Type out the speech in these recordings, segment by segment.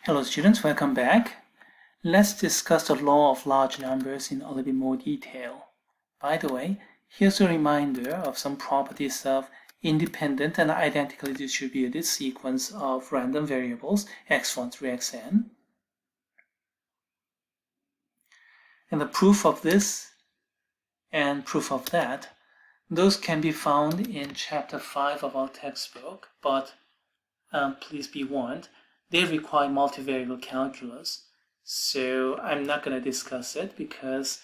Hello students, welcome back. Let's discuss the law of large numbers in a little bit more detail. By the way, here's a reminder of some properties of independent and identically distributed sequence of random variables x1 through xn. And the proof of this and proof of that, those can be found in chapter 5 of our textbook, but please be warned, they require multivariable calculus, so I'm not going to discuss it because,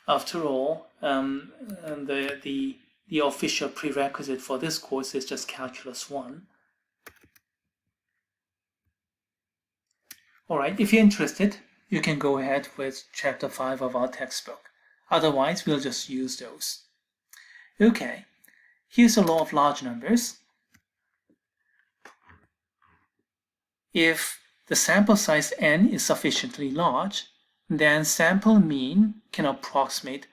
after all, the official prerequisite for this course is just Calculus 1. Alright, if you're interested, you can go ahead with chapter 5 of our textbook. Otherwise, we'll just use those. Okay, here's the law of large numbers. If the sample size n is sufficiently large, then sample mean can approximate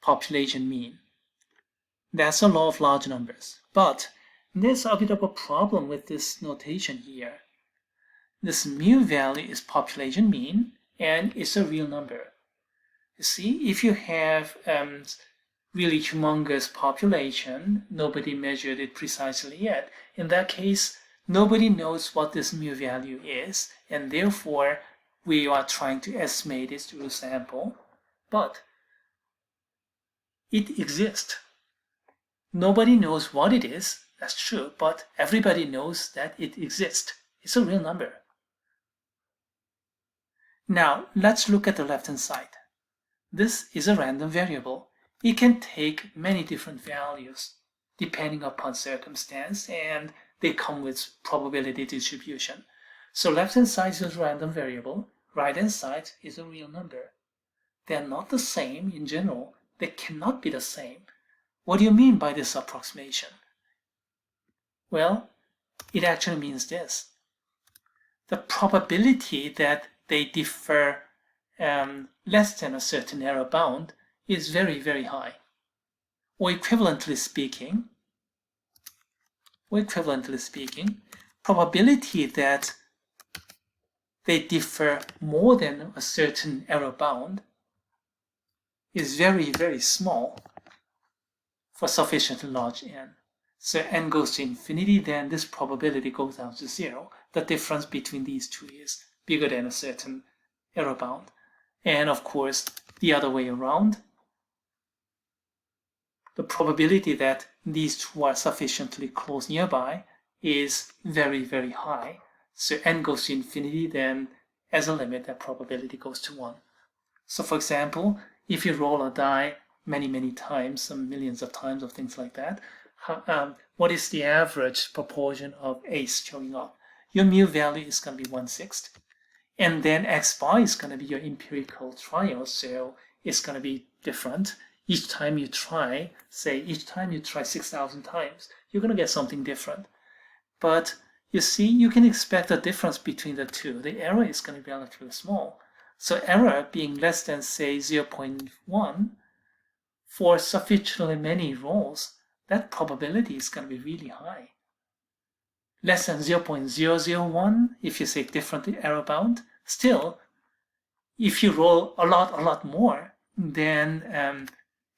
population mean. That's the law of large numbers. But there's a bit of a problem with this notation here. This mu value is population mean, and it's a real number. You see, if you have really humongous population, nobody measured it precisely yet. In that case, nobody knows what this mu value is, and therefore we are trying to estimate it through a sample, but it exists. Nobody knows what it is, that's true, but everybody knows that it exists. It's a real number. Now, let's look at the left-hand side. This is a random variable. It can take many different values depending upon circumstance, and they come with probability distribution. So left-hand side is a random variable, right-hand side is a real number. They're not the same in general. They cannot be the same. What do you mean by this approximation? Well, it actually means this. The probability that they differ less than a certain error bound is very, very high. Or equivalently speaking, probability that they differ more than a certain error bound is very, very small for sufficiently large n. So n goes to infinity, then this probability goes down to 0. The difference between these two is bigger than a certain error bound. And of course, the other way around, the probability that these two are sufficiently close nearby is very, very high. So n goes to infinity, then as a limit, that probability goes to 1. So for example, if you roll a die many, many times, some millions of times of things like that, what is the average proportion of ace showing up? Your mu value is going to be 1/6. And then x bar is going to be your empirical trial, so it's going to be different. Each time you try, say each time you try 6,000 times, you're going to get something different. But you see, you can expect a difference between the two. The error is going to be relatively small. So error being less than, say, 0.1, for sufficiently many rolls, that probability is going to be really high. Less than 0.001, if you say different error bound, still, if you roll a lot more, then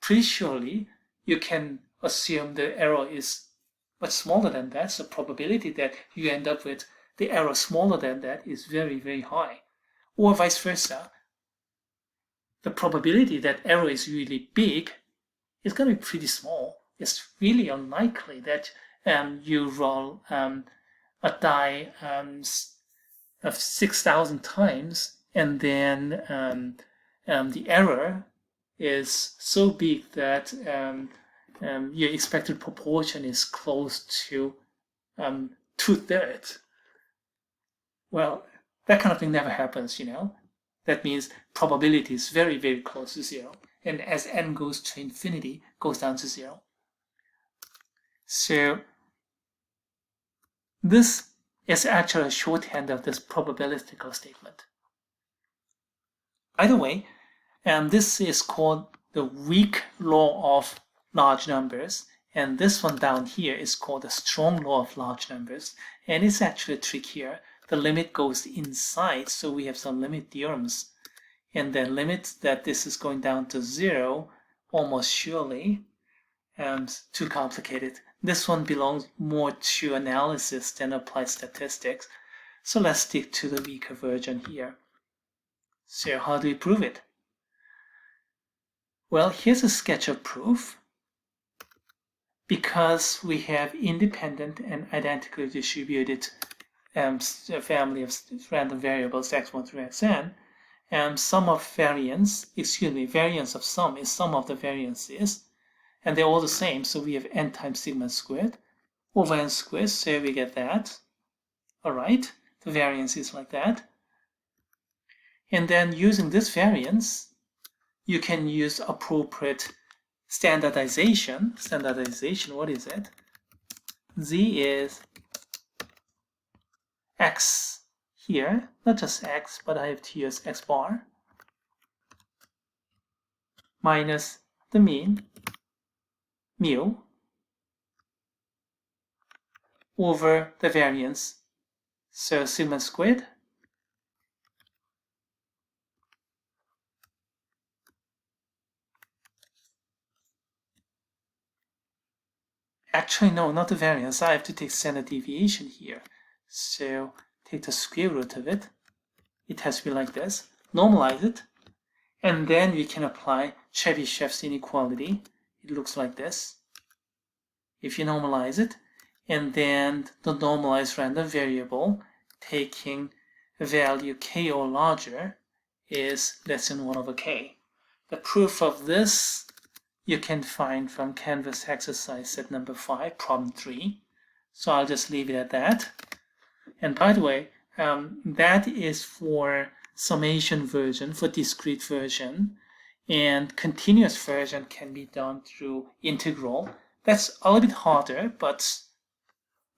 pretty surely you can assume the error is much smaller than that. So probability that you end up with the error smaller than that is very, very high. Or vice versa. The probability that error is really big is going to be pretty small. It's really unlikely that you roll a die of 6,000 times and then the error is so big that your expected proportion is close to 2/3. Well, that kind of thing never happens, you know. That means probability is very, very close to 0. And as n goes to infinity, goes down to 0. So this is actually a shorthand of this probabilistical statement. Either way, this is called the weak law of large numbers, and this one down here is called the strong law of large numbers, and it's actually trickier. the limit goes inside, so we have some limit theorems. And then limit that this is going down to 0, almost surely, too complicated. This one belongs more to analysis than applied statistics. So let's stick to the weaker version here. So how do we prove it? Well, here's a sketch of proof. Because we have independent and identically distributed family of random variables x1 through xn, and sum of variance, variance of sum is sum of the variances, and they're all the same, so we have n times sigma squared over n squared, so we get that. All right, the variance is like that. And then using this variance, you can use appropriate standardization, what is it? Z is x here, not just x, but I have to use x bar, minus the mean, mu, over the variance, so sigma squared, actually no, not the variance, I have to take standard deviation here, so take the square root of it, it has to be like this, normalize it, and then we can apply Chebyshev's inequality. It looks like this. If you normalize it, and then the normalized random variable taking a value k or larger is less than 1 over k. The proof of this you can find from Canvas exercise set number 5, problem 3. So I'll just leave it at that. And by the way, that is for summation version, for discrete version, and continuous version can be done through integral. That's a little bit harder, but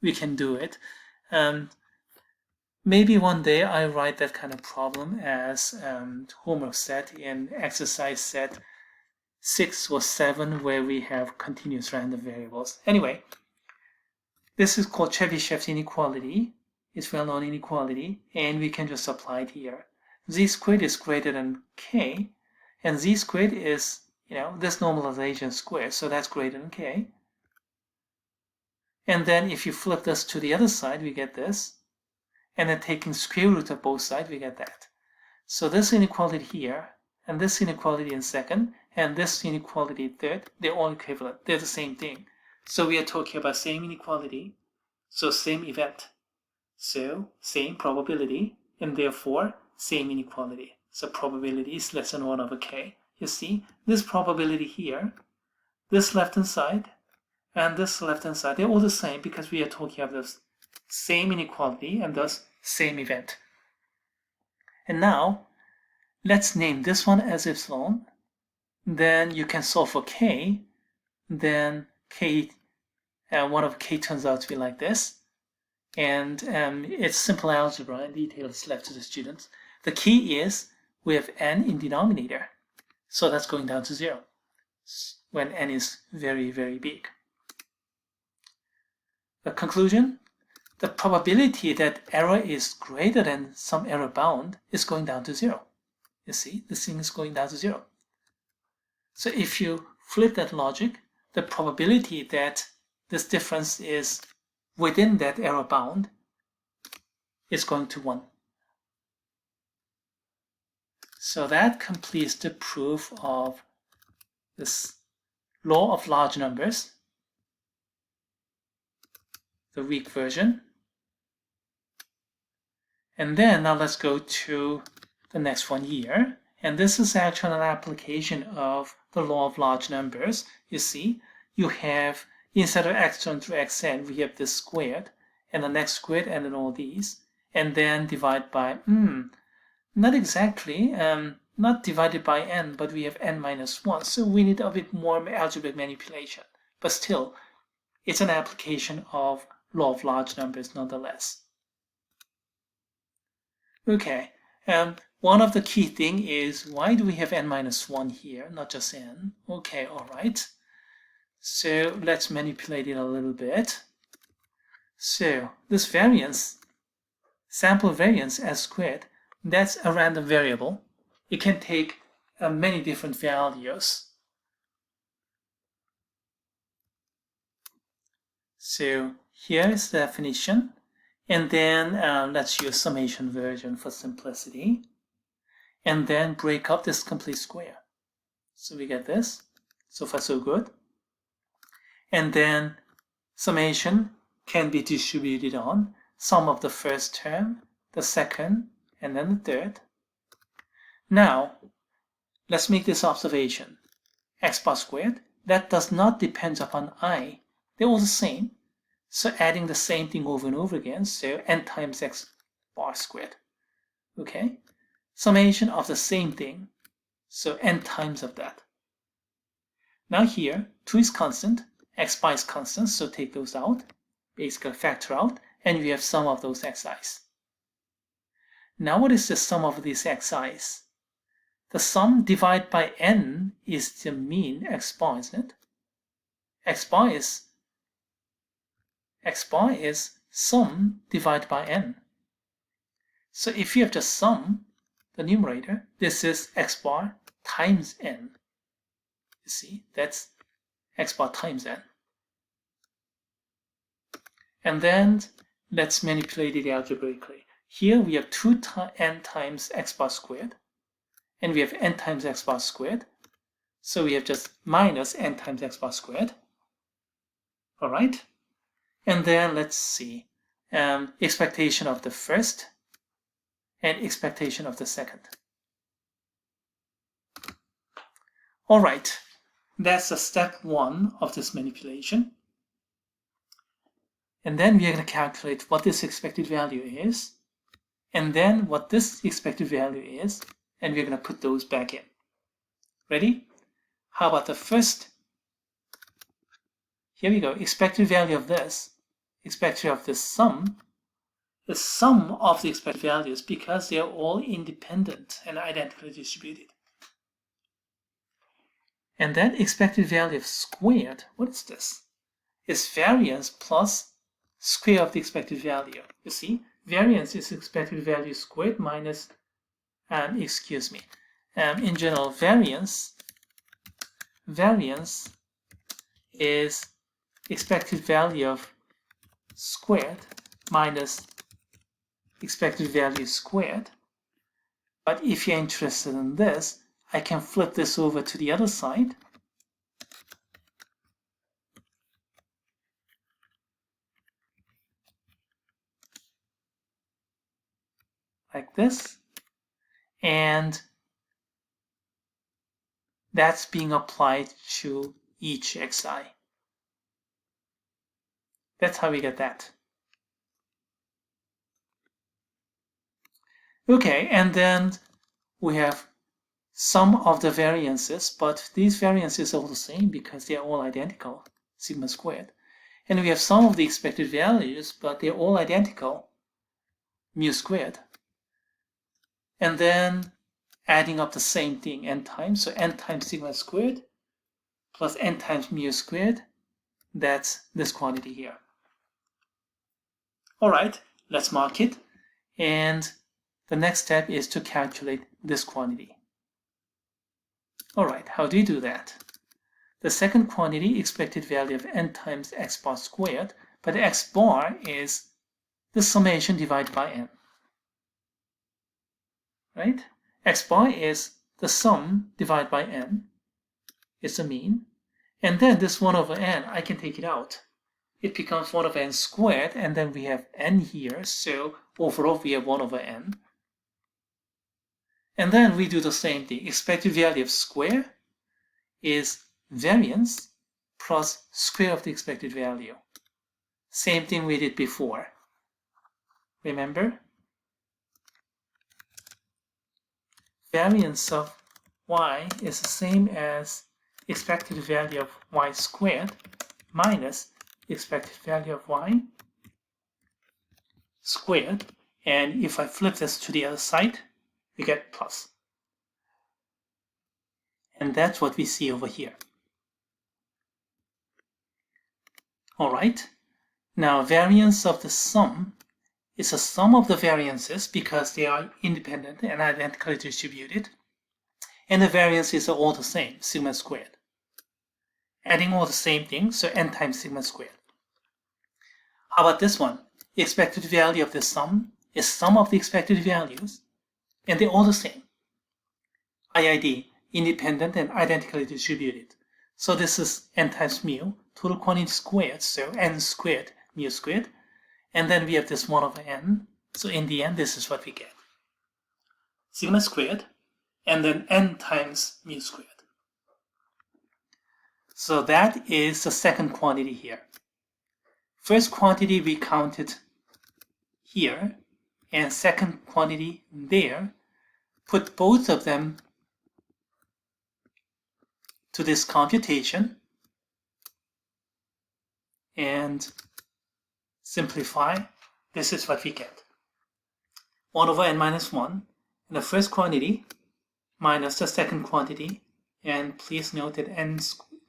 we can do it. Maybe one day I write that kind of problem as homework set in exercise set 6 or 7, where we have continuous random variables. Anyway, this is called Chebyshev's inequality. It's well-known inequality, and we can just apply it here. Z squared is greater than k, and z squared is, this normalization squared, so that's greater than k. And then if you flip this to the other side, we get this. And then taking square root of both sides, we get that. So this inequality here, and this inequality in second, and this inequality in third, they're all equivalent. They're the same thing. So we are talking about same inequality, so same event. So same probability, and therefore same inequality. So probability is less than 1 over k. You see, this probability here, this left-hand side, and this left-hand side, they're all the same because we are talking about the same inequality and thus same event. And now, let's name this one as epsilon. Then you can solve for k. Then k, 1 over k turns out to be like this. And it's simple algebra, and details left to the students. The key is we have n in denominator. So that's going down to 0 when n is very, very big. The conclusion? The probability that error is greater than some error bound is going down to 0. You see, this thing is going down to 0. So if you flip that logic, the probability that this difference is within that error bound is going to 1. So that completes the proof of this law of large numbers, the weak version. And then now let's go to the next one here. And this is actually an application of the law of large numbers. You see, you have, instead of x1 through xn, we have this squared, and the next squared, and then all these. And then divide by, not exactly, not divided by n, but we have n minus 1. So we need a bit more algebraic manipulation. But still, it's an application of law of large numbers nonetheless. Okay, one of the key thing is, why do we have n minus 1 here, not just n? Okay, all right. So let's manipulate it a little bit. So this variance sample variance s squared, that's a random variable. It can take many different values. So here is the definition, and then let's use summation version for simplicity, and then break up this complete square. So we get this. So far so good. And then summation can be distributed on sum of the first term, the second, and then the third. Now, let's make this observation. X bar squared, that does not depend upon I. They're all the same. So adding the same thing over and over again, so n times x bar squared. Okay? Summation of the same thing, so n times of that. Now here, 2 is constant, x bar is constant, so take those out, basically factor out, and we have sum of those xi's. Now what is the sum of these xi's? The sum divided by n is the mean x bar, isn't it? X bar is sum divided by n. So if you have just sum, the numerator, this is x bar times n. You see, that's x bar times n. And then let's manipulate it algebraically. Here we have 2n times x bar squared, and we have n times x bar squared. So we have just minus n times x bar squared. All right? And then let's see, expectation of the first and expectation of the second. All right, that's the step 1 of this manipulation. And then we are going to calculate what this expected value is, and then what this expected value is, and we're going to put those back in. Ready? How about the first? Here we go, expected value of this, expected of this sum, the sum of the expected values, because they are all independent and identically distributed. And then expected value of squared, what is this? It's variance plus square of the expected value. You see, variance is expected value squared minus, in general, variance is expected value of squared minus expected value squared. But if you're interested in this, I can flip this over to the other side. Like this. And that's being applied to each xi. That's how we get that. Okay, and then we have sum of the variances, but these variances are all the same because they are all identical, sigma squared. And we have sum of the expected values, but they're all identical, mu squared. And then adding up the same thing n times, so n times sigma squared plus n times mu squared, that's this quantity here. All right, let's mark it. And the next step is to calculate this quantity. All right, how do you do that? The second quantity, expected value of n times x bar squared, but x bar is the summation divided by n. Right? X bar is the sum divided by n. It's the mean. And then this 1 over n, I can take it out. It becomes 1 over n squared, and then we have n here, so overall we have 1 over n. And then we do the same thing. Expected value of square is variance plus square of the expected value. Same thing we did before. Remember? Variance of y is the same as expected value of y squared minus expected value of y squared. And if I flip this to the other side, we get plus. And that's what we see over here. All right. Now, variance of the sum is a sum of the variances because they are independent and identically distributed. And the variances are all the same, sigma squared. Adding all the same thing, so n times sigma squared. How about this one? The expected value of the sum is sum of the expected values, and they're all the same. IID, independent and identically distributed. So this is n times mu, total quantity squared, so n squared, mu squared. And then we have this 1 over n. So in the end, this is what we get. Sigma squared, and then n times mu squared. So that is the second quantity here. First quantity we counted here, and second quantity there. Put both of them to this computation and simplify. This is what we get. 1 over n minus 1, and the first quantity minus the second quantity, and please note that n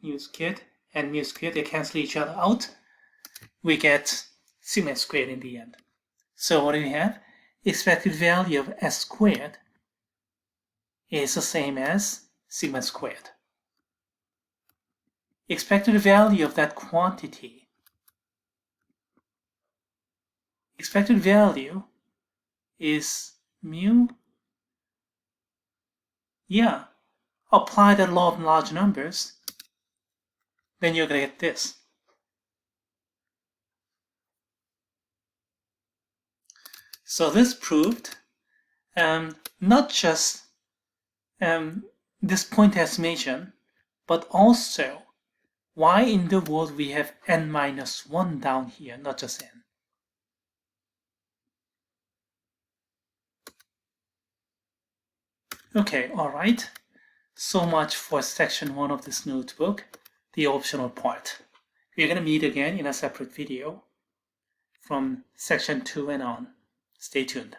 mu squared and mu squared, they cancel each other out. We get sigma squared in the end. So what do we have? Expected value of s squared is the same as sigma squared. Expected value of that quantity. Expected value is mu. Yeah, apply the law of large numbers, then you're going to get this. So this proved not just this point estimation, but also why in the world we have n minus 1 down here, not just n. Okay, alright. So much for section 1 of this notebook, the optional part. We're going to meet again in a separate video from section 2 and on. Stay tuned.